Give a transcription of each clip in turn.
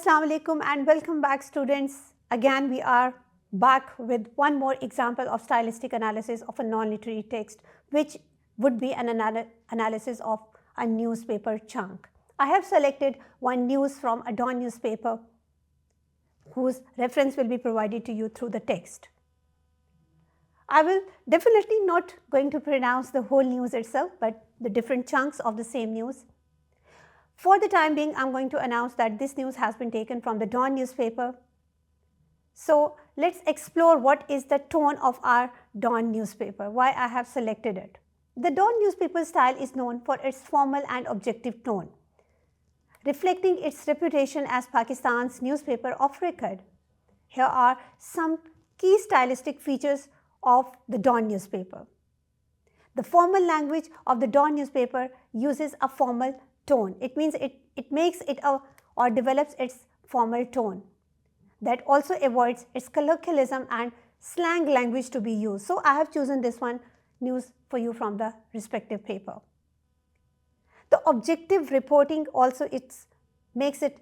Assalamu alaikum and welcome back, students. Again, we are back with one more example of stylistic analysis of a non-literary text, which would be an analysis of a newspaper chunk. I have selected one news from a Dawn newspaper whose reference will be provided to you through the text. I will definitely not going to pronounce the whole news itself, but the different chunks of the same news. For the time being, I am going to announce that this news has been taken from the Dawn newspaper. So let's explore what is the tone of our Dawn newspaper, why I have selected it. The Dawn newspaper style is known for its formal and objective tone, reflecting its reputation as Pakistan's newspaper of record. Here are some key stylistic features of the Dawn newspaper. The formal language of the Dawn newspaper uses a formal tone. It means it makes it or develops its formal tone that also avoids its colloquialism and slang language to be used. So I have chosen this one news for you from the respective paper. The objective reporting also makes it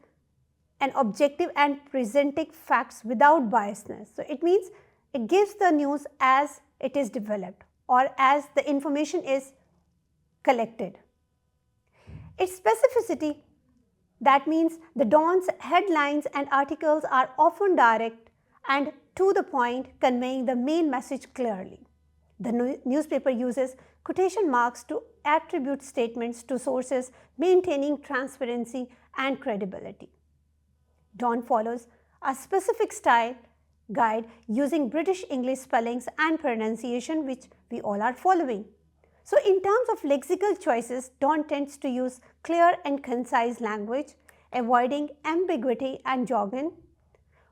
an objective and presenting facts without biasness. So it means it gives the news as it is developed or as the information is collected. Its specificity, that means the Dawn's headlines and articles are often direct and to the point, conveying the main message clearly. The newspaper uses quotation marks to attribute statements to sources, maintaining transparency and credibility. Dawn follows a specific style guide using British English spellings and pronunciation, which we all are following. So in terms of lexical choices, Dawn tends to use clear and concise language, avoiding ambiguity and jargon,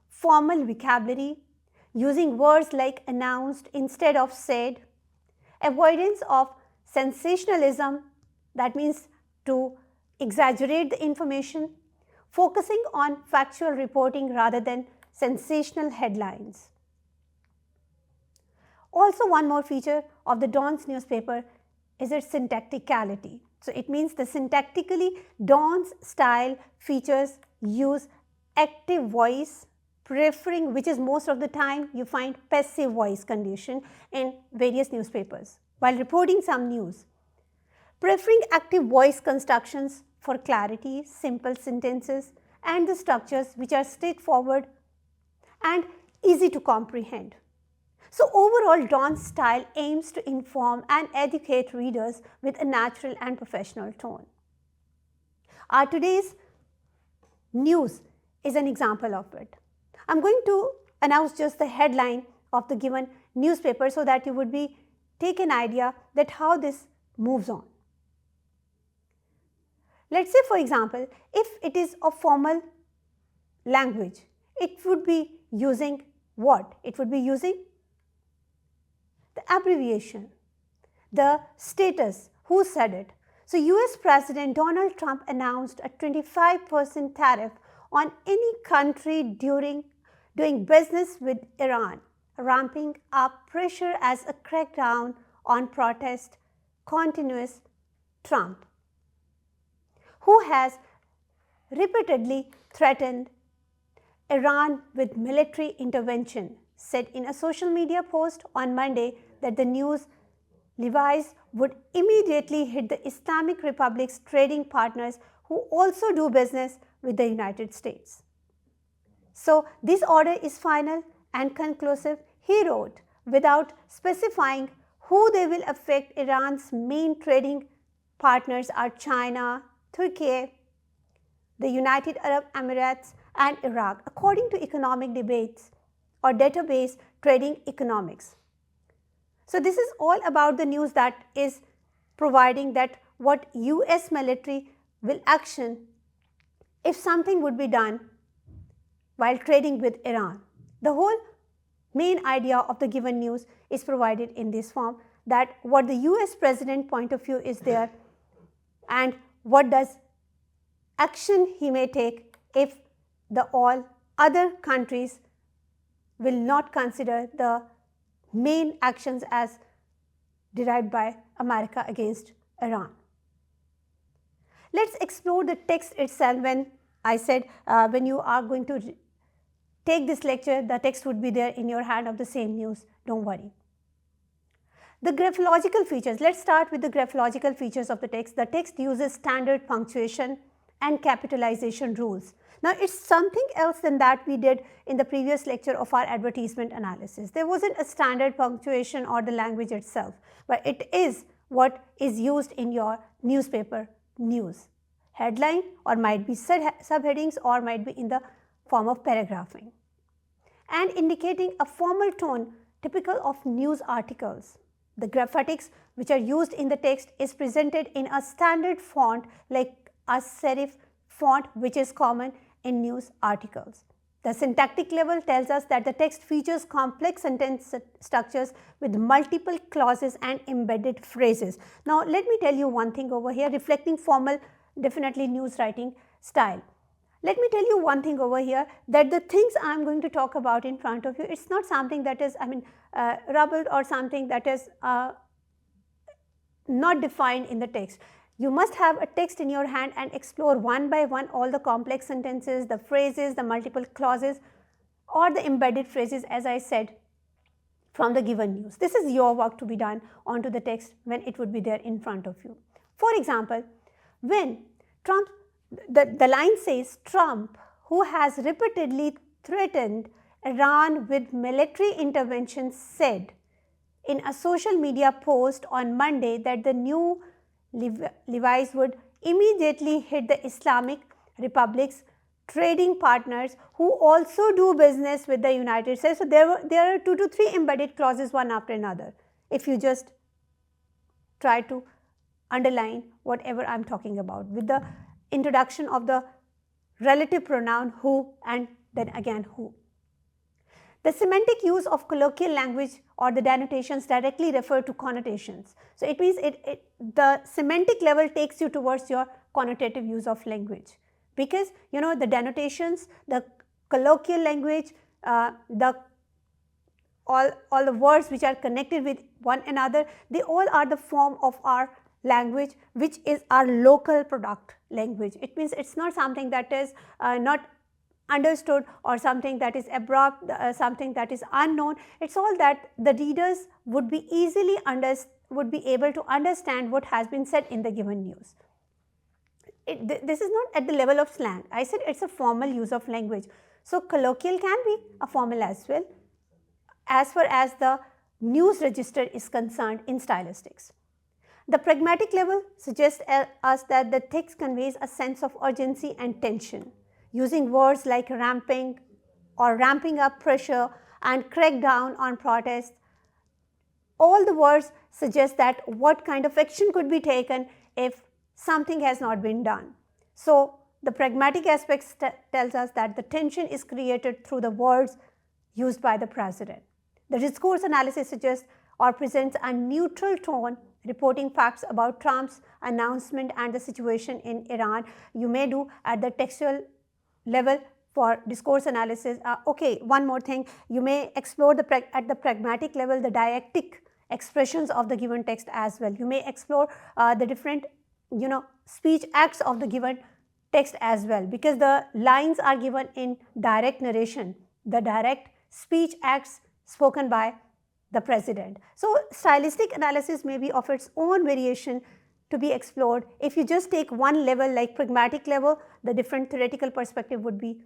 formal vocabulary, using words like announced instead of said, avoidance of sensationalism, that means to exaggerate the information, focusing on factual reporting rather than sensational headlines. Also, one more feature of the Dawn's newspaper is its syntacticality. So it means the syntactically Dawn's style features use active voice, preferring, which is most of the time you find passive voice condition in various newspapers while reporting some news. Preferring active voice constructions for clarity, simple sentences and the structures which are straightforward and easy to comprehend. So overall, Dawn's style aims to inform and educate readers with a natural and professional tone. Our today's news is an example of it. I am going to announce just the headline of the given newspaper so that you would take an idea that how this moves on. Let's say, for example, if it is a formal language, it would be using what? It would be using the abbreviation, the status, who said it. So US President Donald Trump announced a 25% tariff on any country doing business with Iran, ramping up pressure as a crackdown on protest continues. Trump, who has repeatedly threatened Iran with military intervention, said in a social media post on Monday that the news levies would immediately hit the Islamic Republic's trading partners who also do business with the United States. So this order is final and conclusive, he wrote, without specifying who they will affect. Iran's main trading partners are China, Turkey, the United Arab Emirates and Iraq, according to economic debates or database Trading Economics. So this is all about the news that is providing that what US military will action if something would be done while trading with Iran. The whole main idea of the given news is provided in this form, that what the US president point of view is there and what does action he may take if the all other countries will not consider the main actions as derived by America against Iran. Let's explore the text itself when I said when you are going to take this lecture, the text would be there in your hand of the same news. Don't worry. The graphological features. Let's start with the graphological features of the text. The text uses standard punctuation and capitalization rules. Now, it's something else than that we did in the previous lecture of our advertisement analysis. There wasn't a standard punctuation or the language itself, but it is what is used in your newspaper news. Headline, or might be subheadings, or might be in the form of paragraphing, and indicating a formal tone typical of news articles. The graphitics which are used in the text is presented in a standard font like a serif font, which is common in news articles. The syntactic level tells us that the text features complex sentence structures with multiple clauses and embedded phrases. Now, let me tell you one thing over here, reflecting formal, definitely news writing style. Let me tell you one thing over here, that the things I am going to talk about in front of you, it's not something that is, rubbled, or something that is not defined in the text. You must have a text in your hand and explore one by one all the complex sentences, the phrases, the multiple clauses, or the embedded phrases, as I said, from the given news. This is your work to be done onto the text when it would be there in front of you. For example, when Trump, the line says, Trump, who has repeatedly threatened Iran with military intervention, said in a social media post on Monday that the new levies would immediately hit the Islamic Republic's trading partners who also do business with the United States. So, there are 2 to 3 embedded clauses one after another, if you just try to underline whatever I am talking about, with the introduction of the relative pronoun who and then again who. The semantic use of colloquial language or the denotations directly refer to connotations. So, it means the semantic level takes you towards your connotative use of language, because the denotations, the colloquial language, all the words which are connected with one another, they all are the form of our language, which is our local product language. It means it's not something that is not understood, or something that is abrupt, something that is unknown. It's all that the readers would be able to understand what has been said in the given news. This is not at the level of slang. I said it's a formal use of language. So, colloquial can be a formal as well, as far as the news register is concerned in stylistics. The pragmatic level suggests us that the text conveys a sense of urgency and tension, using words like ramping or ramping up pressure and crack down on protest. All the words suggest that what kind of action could be taken if something has not been done. So, the pragmatic aspect tells us that the tension is created through the words used by the president. The discourse analysis suggests or presents a neutral tone, reporting facts about Trump's announcement and the situation in Iran. You may do at the textual level for discourse analysis. Okay, one more thing, you may explore at the pragmatic level the didactic expressions of the given text as well. You may explore the different speech acts of the given text as well, because the lines are given in direct narration, the direct speech acts spoken by the president. So, stylistic analysis may be of its own variation to be explored. If you just take one level like pragmatic level, the different theoretical perspective would be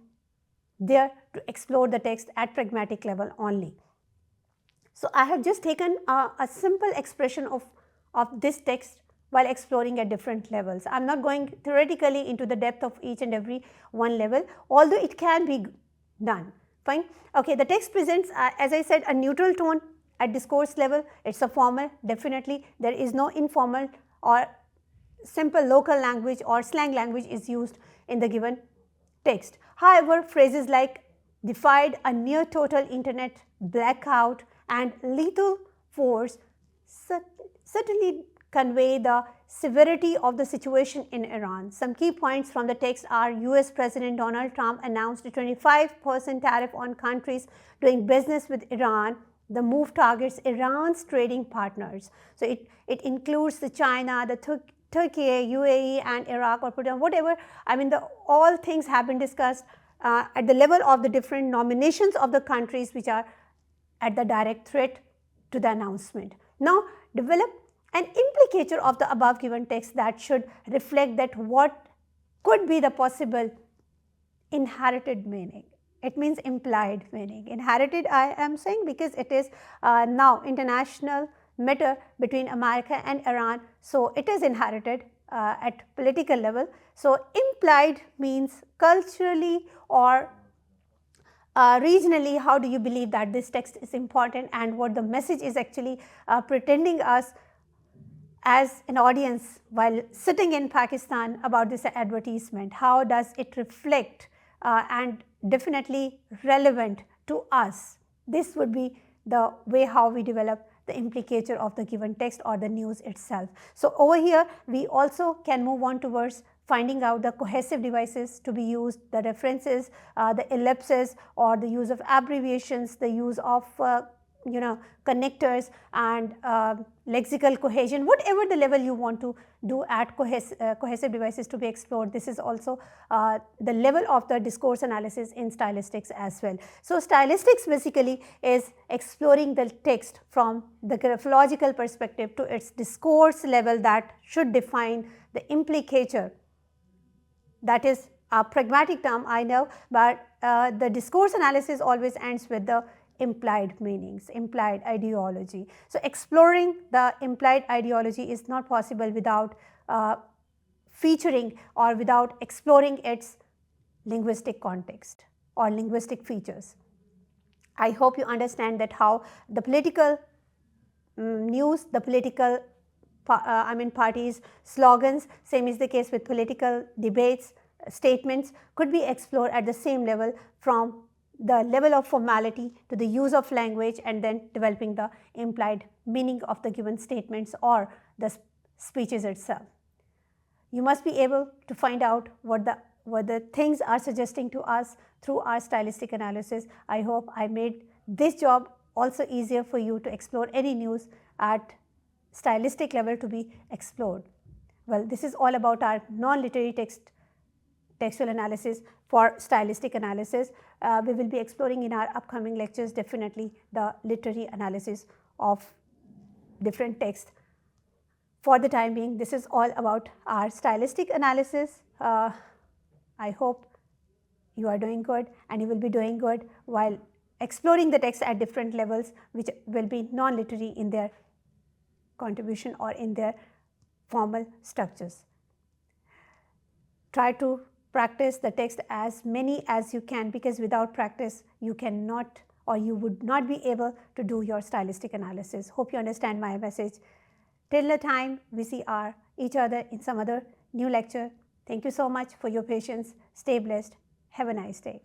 there to explore the text at pragmatic level only. So, I have just taken a simple expression of this text while exploring at different levels. I am not going theoretically into the depth of each and every one level, although it can be done. Fine. Okay, the text presents, as I said, a neutral tone at discourse level. It's a formal, definitely. There is no informal or simple local language or slang language is used in the given text. However, phrases like defied a near total internet blackout and lethal force certainly convey the severity of the situation in Iran. Some key points from the text are: US President Donald Trump announced a 25% tariff on countries doing business with Iran. The move targets Iran's trading partners. So, it includes the China, the Turkey, UAE and Iraq or Jordan, whatever, I mean all things have been discussed at the level of the different nominations of the countries which are at the direct threat to the announcement. Now, develop an implicature of the above given text that should reflect that what could be the possible inherited meaning. It means implied meaning. Inherited, I am saying, because it is now international matter between America and Iran. So, it is inherited at political level. So, implied means culturally or regionally, how do you believe that this text is important and what the message is actually pretending us as an audience while sitting in Pakistan about this advertisement. How does it reflect and definitely relevant to us? This would be the way how we develop the implicature of the given text or the news itself. So, over here we also can move on towards finding out the cohesive devices to be used, the references, the ellipses or the use of abbreviations, the use of connectors and lexical cohesion, whatever the level you want to do at cohesive devices to be explored. This is also the level of the discourse analysis in stylistics as well. So, stylistics basically is exploring the text from the graphological perspective to its discourse level that should define the implicature. That is a pragmatic term, I know, but the discourse analysis always ends with the implied meanings, implied ideology. So, exploring the implied ideology is not possible without featuring or without exploring its linguistic context or linguistic features. I hope you understand that how the political news, the political parties, slogans, same is the case with political debates, statements could be explored at the same level from the level of formality to the use of language and then developing the implied meaning of the given statements or the speeches itself. You must be able to find out what the things are suggesting to us through our stylistic analysis. I hope I made this job also easier for you to explore any news at stylistic level to be explored. Well, this is all about our non-literary textual analysis for stylistic analysis. We will be exploring in our upcoming lectures definitely the literary analysis of different texts. For the time being, this is all about our stylistic analysis. I hope you are doing good and you will be doing good while exploring the text at different levels which will be non-literary in their contribution or in their formal structures. Try to practice the text as many as you can, because without practice you cannot or you would not be able to do your stylistic analysis. Hope you understand my message. Till the time we see each other in some other new lecture. Thank you so much for your patience. Stay blessed. Have a nice day.